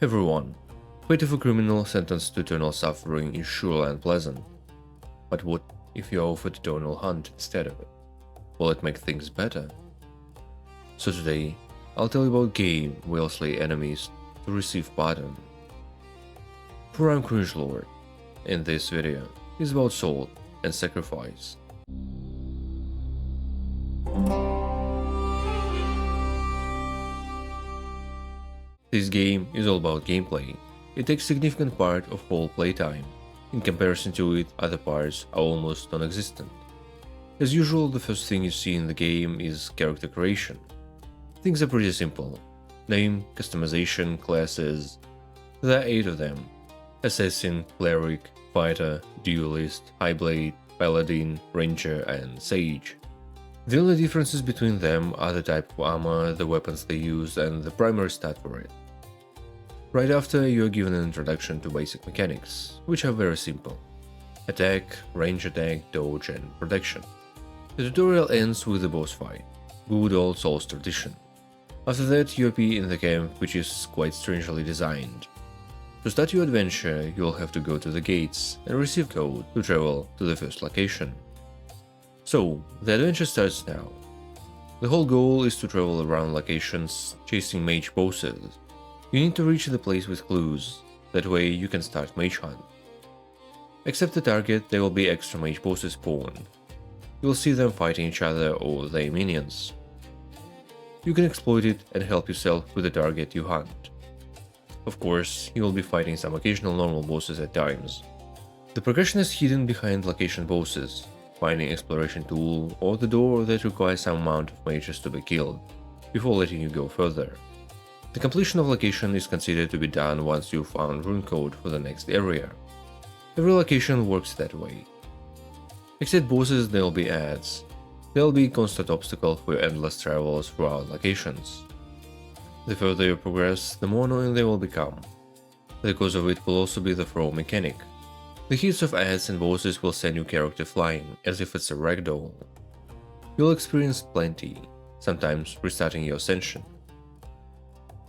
Everyone, fate of a criminal sentenced to eternal suffering is surely unpleasant. But what if you are offered eternal hunt instead of it? Will it make things better? So today, I'll tell you about game where slay enemies to receive pardon. For I'm CringelordOfDoom, and this video is about soul and sacrifice. This game is all about gameplay. It takes significant part of whole playtime. In comparison to it, other parts are almost non-existent. As usual, the first thing you see in the game is character creation. Things are pretty simple. Name, customization, classes. There are 8 of them. Assassin, Cleric, Fighter, Duelist, Highblade, Paladin, Ranger and Sage. The only differences between them are the type of armor, the weapons they use and the primary stat for it. Right after, you are given an introduction to basic mechanics, which are very simple. Attack, range attack, dodge and protection. The tutorial ends with the boss fight, good old Souls tradition. After that, you appear in the camp, which is quite strangely designed. To start your adventure, you'll have to go to the gates and receive code to travel to the first location. So, the adventure starts now. The whole goal is to travel around locations, chasing mage bosses. You need to reach the place with clues, that way you can start mage hunt. Accept the target, there will be extra mage bosses spawned. You'll see them fighting each other or their minions. You can exploit it and help yourself with the target you hunt. Of course, you will be fighting some occasional normal bosses at times. The progression is hidden behind location bosses, finding exploration tool or the door that requires some amount of mages to be killed, before letting you go further. The completion of location is considered to be done once you've found rune code for the next area. Every location works that way. Except bosses, there will be ads. There will be constant obstacle for your endless travels throughout locations. The further you progress, the more annoying they will become. The cause of it will also be the throw mechanic. The hits of ads and bosses will send your character flying, as if it's a ragdoll. You'll experience plenty, sometimes restarting your ascension.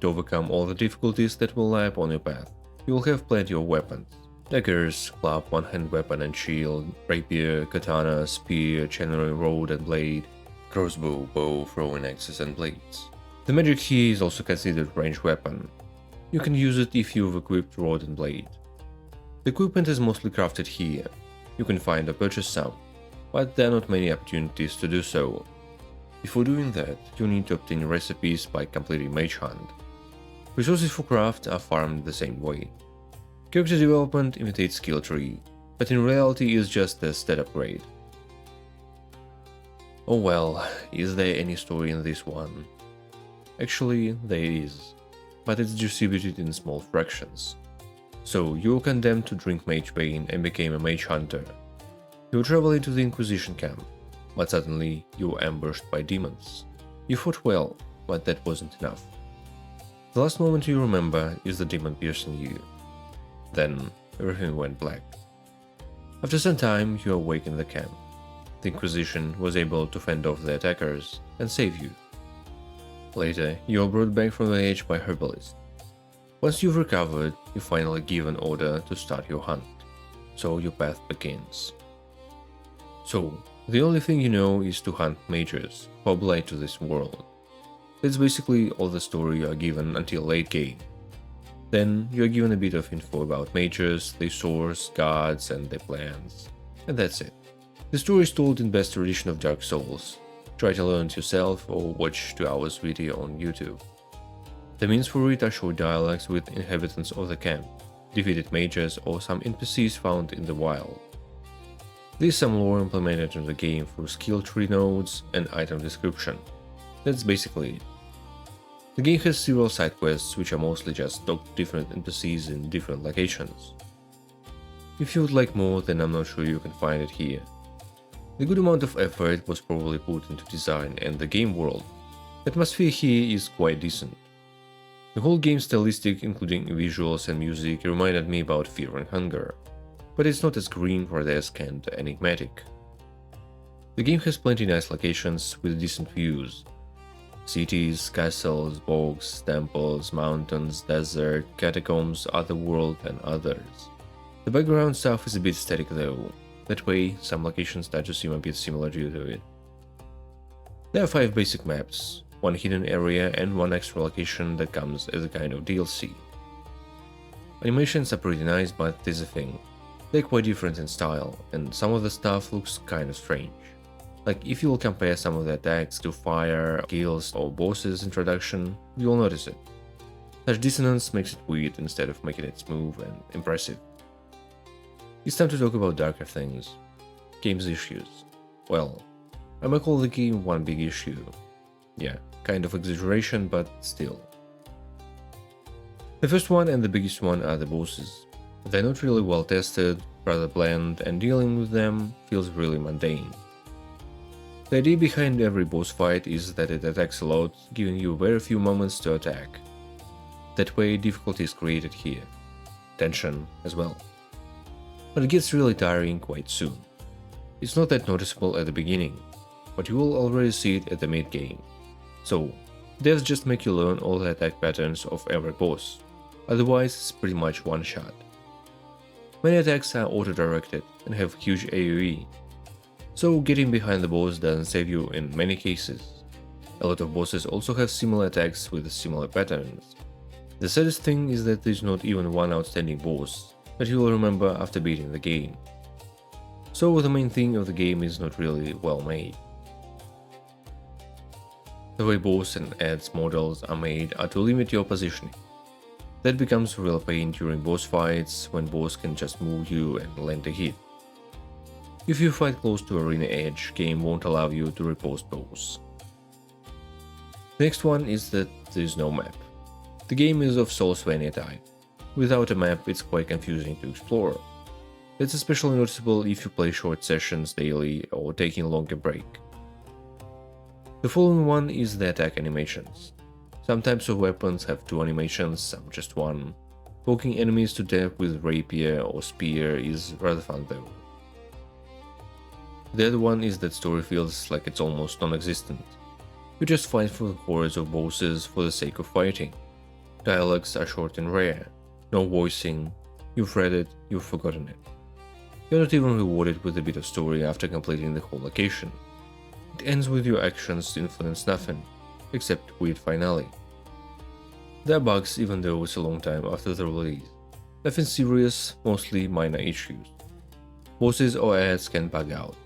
To overcome all the difficulties that will lie upon your path, you will have plenty of weapons. Daggers, club, one-hand weapon and shield, rapier, katana, spear, channeling rod and blade, crossbow, bow, throwing axes and blades. The magic here is also considered ranged weapon. You can use it if you've equipped rod and blade. The equipment is mostly crafted here. You can find or purchase some, but there are not many opportunities to do so. Before doing that, you need to obtain recipes by completing Mage Hunt. Resources for craft are farmed the same way. Character development imitates skill tree, but in reality is just a stat upgrade. Oh well, is there any story in this one? Actually, there is, but it's distributed in small fractions. So, you were condemned to drink mage bane and became a mage hunter. You travel into the Inquisition camp, but suddenly you were ambushed by demons. You fought well, but that wasn't enough. The last moment you remember is the demon piercing you. Then, everything went black. After some time, you awake in the camp. The Inquisition was able to fend off the attackers and save you. Later, you are brought back from the edge by Herbalist. Once you've recovered, you finally give an order to start your hunt. So your path begins. So, the only thing you know is to hunt mages who are blind to this world. That's basically all the story you are given until late game. Then you are given a bit of info about mages, their source, gods and their plans. And that's it. The story is told in best tradition of Dark Souls. Try to learn it yourself or watch 2 hours video on YouTube. The means for it are short dialogues with inhabitants of the camp, defeated mages or some NPCs found in the wild. There is some lore implemented in the game through skill tree nodes and item description. That's basically it. The game has several side quests which are mostly just talk to different NPCs in different locations. If you would like more, then I'm not sure you can find it here. The good amount of effort was probably put into design and the game world. The atmosphere here is quite decent. The whole game stylistic, including visuals and music, reminded me about Fear and Hunger, but it's not as green, grotesque and enigmatic. The game has plenty nice locations with decent views. Cities, castles, bogs, temples, mountains, desert, catacombs, otherworld, and others. The background stuff is a bit static though, that way some locations start to seem a bit similar due to it. There are 5 basic maps, 1 hidden area and 1 extra location that comes as a kind of DLC. Animations are pretty nice, but there's a thing. They're quite different in style, and some of the stuff looks kinda strange. Like if you will compare some of the attacks to fire, skills, or bosses introduction, you'll notice it. Such dissonance makes it weird instead of making it smooth and impressive. It's time to talk about darker things. Game's issues. Well, I might call the game one big issue. Yeah, kind of exaggeration, but still. The first one and the biggest one are the bosses. They're not really well tested, rather bland, and dealing with them feels really mundane. The idea behind every boss fight is that it attacks a lot, giving you very few moments to attack. That way difficulty is created here. Tension as well. But it gets really tiring quite soon. It's not that noticeable at the beginning, but you will already see it at the mid-game. So, devs just make you learn all the attack patterns of every boss, otherwise it's pretty much one shot. Many attacks are auto-directed and have huge AoE, so getting behind the boss doesn't save you in many cases. A lot of bosses also have similar attacks with similar patterns. The saddest thing is that there's not even one outstanding boss that you will remember after beating the game. So the main thing of the game is not really well made. The way boss and ads models are made are to limit your positioning. That becomes a real pain during boss fights when boss can just move you and land a hit. If you fight close to arena edge, game won't allow you to repost boss. The next one is that there is no map. The game is of Soulsvania type. Without a map, it's quite confusing to explore. That's especially noticeable if you play short sessions daily or taking a longer break. The following one is the attack animations. Some types of weapons have 2 animations, some just 1. Poking enemies to death with rapier or spear is rather fun though. The other one is that story feels like it's almost non-existent. You just fight for hordes of bosses for the sake of fighting. Dialogues are short and rare, no voicing, you've read it, you've forgotten it. You're not even rewarded with a bit of story after completing the whole location. It ends with your actions influence nothing, except weird finale. There are bugs even though it's a long time after the release. Nothing serious, mostly minor issues. Bosses or ads can bug out.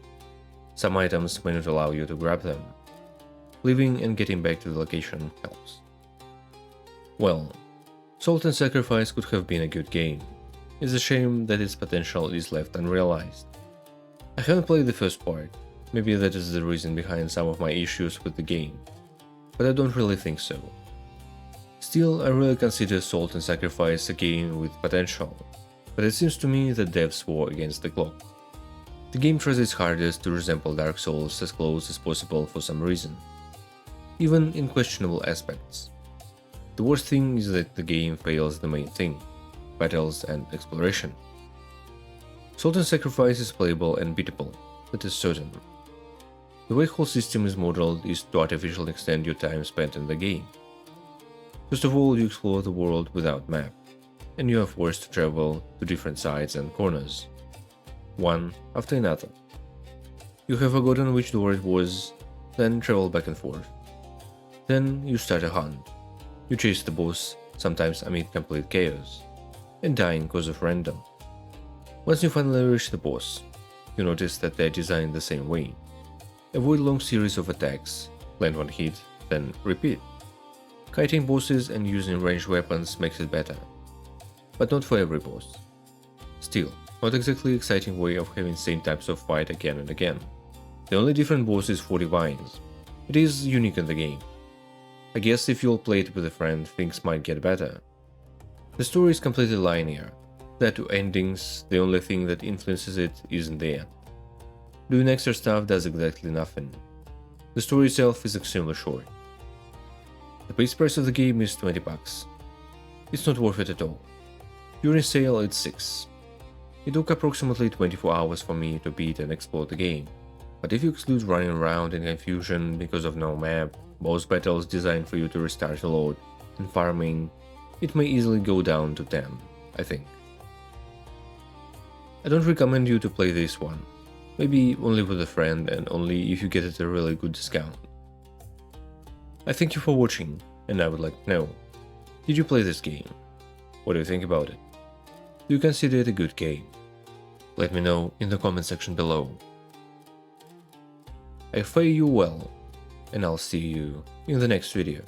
Some items may not allow you to grab them. Leaving and getting back to the location helps. Well, Salt and Sacrifice could have been a good game. It's a shame that its potential is left unrealized. I haven't played the first part, maybe that is the reason behind some of my issues with the game, but I don't really think so. Still, I really consider Salt and Sacrifice a game with potential, but it seems to me that devs war against the clock. The game tries its hardest to resemble Dark Souls as close as possible for some reason, even in questionable aspects. The worst thing is that the game fails the main thing, battles and exploration. Salt and Sacrifice is playable and beatable, that is certain. The way whole system is modeled is to artificially extend your time spent in the game. First of all, you explore the world without map, and you are forced to travel to different sides and corners, one after another. You have forgotten which door it was, then travel back and forth. Then you start a hunt. You chase the boss, sometimes amid complete chaos, and dying cause of random. Once you finally reach the boss, you notice that they're designed the same way. Avoid long series of attacks, land one hit, then repeat. Kiting bosses and using ranged weapons makes it better, but not for every boss. Still, not exactly exciting way of having same types of fight again and again. The only different boss is for divines. It is unique in the game. I guess if you'll play it with a friend, things might get better. The story is completely linear. There are 2 endings, the only thing that influences it isn't there. Doing extra stuff does exactly nothing. The story itself is extremely short. The base price of the game is $20. It's not worth it at all. During sale it's $6. It took approximately 24 hours for me to beat and explore the game, But if you exclude running around in confusion because of no map, boss battles designed for you to restart a lot, and farming, it may easily go down to 10, I think. I don't recommend you to play this one, maybe only with a friend and only if you get it at a really good discount. I thank you for watching, and I would like to know, did you play this game? What do you think about it? Do you consider it a good game? Let me know in the comment section below. I fare you well, and I'll see you in the next video.